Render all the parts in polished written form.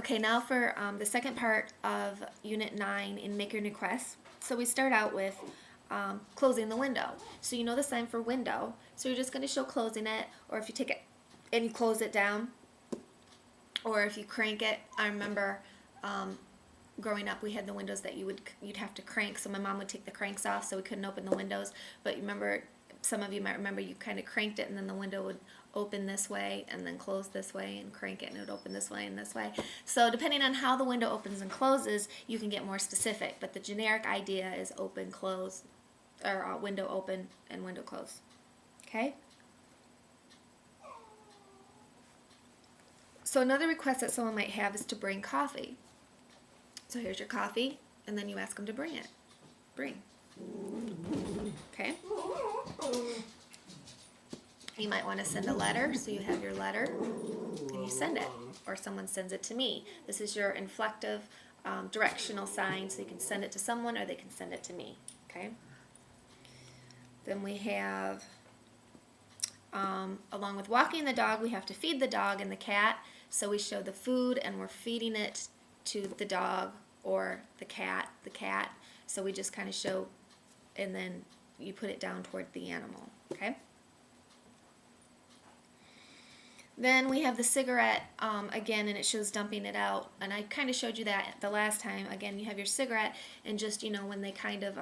Okay, now for the second part of Unit 9 in Make Your Request. So we start out with closing the window. So you know the sign for window. So you're just going to show closing it, or if you take it and you close it down, or if you crank it. I remember growing up, we had the windows that you'd have to crank. So my mom would take the cranks off, so we couldn't open the windows. But you remember, some of you might remember, you kind of cranked it, and then the window would open this way and then close this way, and crank it and it would open this way and this way. So depending on how the window opens and closes, you can get more specific. But the generic idea is open, close, or window open and window close. Okay? So another request that someone might have is to bring coffee. So here's your coffee, and then you ask them to bring it. Bring. Okay? You might want to send a letter, so you have your letter, and you send it. Or someone sends it to me. This is your inflective directional sign, so you can send it to someone or they can send it to me. Okay? Then we have, along with walking the dog, we have to feed the dog and the cat. So we show the food, and we're feeding it to the dog or the cat. So we just kind of show, and then you put it down toward the animal. Okay? Then we have the cigarette again, and it shows dumping it out. And I kind of showed you that the last time. Again, you have your cigarette, and just, when they kind of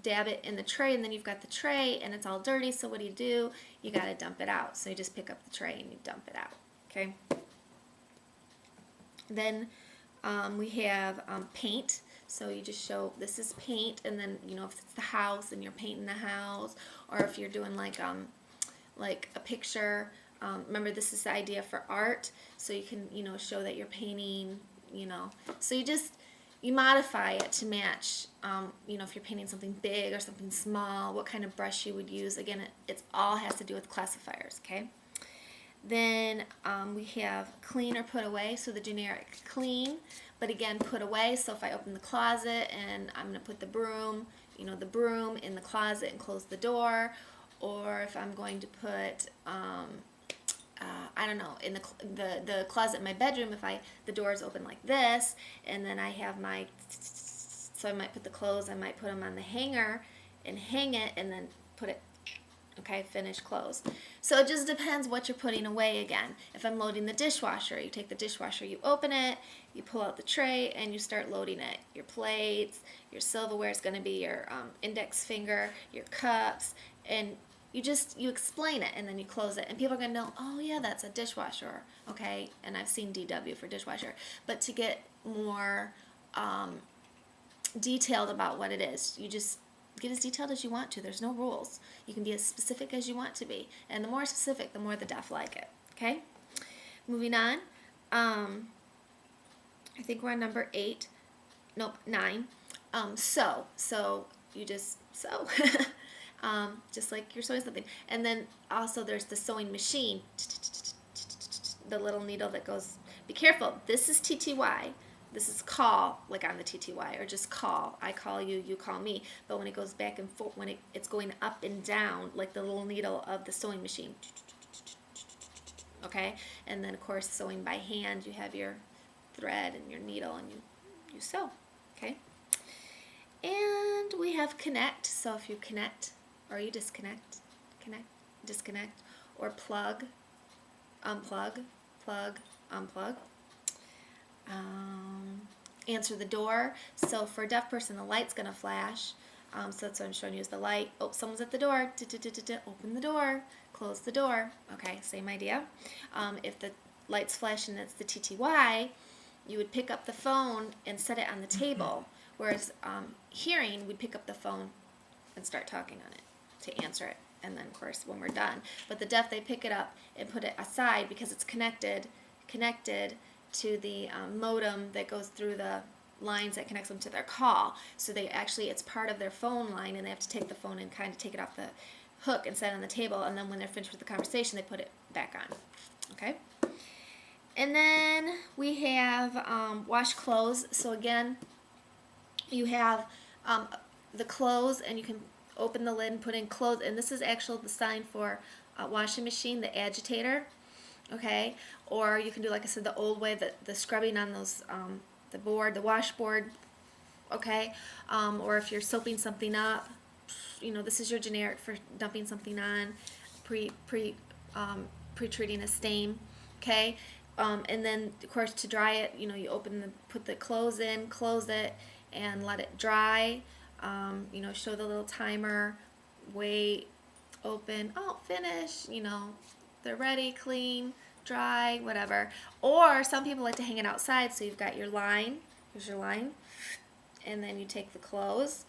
dab it in the tray, and then you've got the tray, and it's all dirty, so what do? You got to dump it out. So you just pick up the tray and you dump it out. Okay? Then we have paint. So you just show, this is paint, and then, if it's the house and you're painting the house, or if you're doing like a picture. Remember, this is the idea for art, so you can, show that you're painting, So you modify it to match, if you're painting something big or something small, what kind of brush you would use. Again, it all has to do with classifiers, okay? Then we have clean or put away, so the generic clean, but again, put away. So if I open the closet and I'm going to put the broom in the closet and close the door, or if I'm going to put, I don't know, in the closet in my bedroom, if the door is open like this, and then I have so I might put the clothes, I might put them on the hanger and hang it, and then put it, okay, finish, close. So it just depends what you're putting away again. If I'm loading the dishwasher, you take the dishwasher, you open it, you pull out the tray, and you start loading it. Your plates, your silverware is going to be your index finger, your cups, and you explain it, and then you close it, and people are going to know, oh yeah, that's a dishwasher, okay? And I've seen DW for dishwasher. But to get more detailed about what it is, you just get as detailed as you want to. There's no rules. You can be as specific as you want to be, and the more specific, the more the deaf like it. Okay? Moving on. I think we're on number 8. Nope, 9. So you just sew. Just like you're sewing something. And then also there's the sewing machine. The little needle that goes. Be careful. This is TTY. This is call, like on the TTY, or just call. I call you, you call me. But when it goes back and forth, when it's going up and down, like the little needle of the sewing machine. Okay? And then, of course, sewing by hand, you have your thread and your needle, and you sew. Okay? And we have connect. So if you connect, or you disconnect, disconnect, or plug, unplug, plug, unplug. Answer the door. So for a deaf person, the light's going to flash. So that's what I'm showing you is the light. Oh, someone's at the door. Open the door. Close the door. Okay, same idea. If the light's flashing and it's the TTY, you would pick up the phone and set it on the table. Whereas hearing, we'd pick up the phone and start talking on it to answer it. And then, of course, when we're done. But the deaf, they pick it up and put it aside because it's connected to the modem that goes through the lines that connects them to their call. So it's part of their phone line, and they have to take the phone and kind of take it off the hook and set it on the table, and then when they're finished with the conversation, they put it back on. Okay? And then we have wash clothes. So again, you have the clothes, and you can open the lid and put in clothes, and this is actually the sign for washing machine, the agitator. okay? Or you can do, like I said, the old way, the scrubbing on those, the board, the washboard, okay? Or if you're soaping something up, this is your generic for dumping something on, pre-treating a stain, okay? And then of course to dry it, you put the clothes in, close it, and let it dry. Show the little timer, wait, open, oh, finish, they're ready, clean, dry, whatever. Or some people like to hang it outside, so you've got your line, here's your line, and then you take the clothes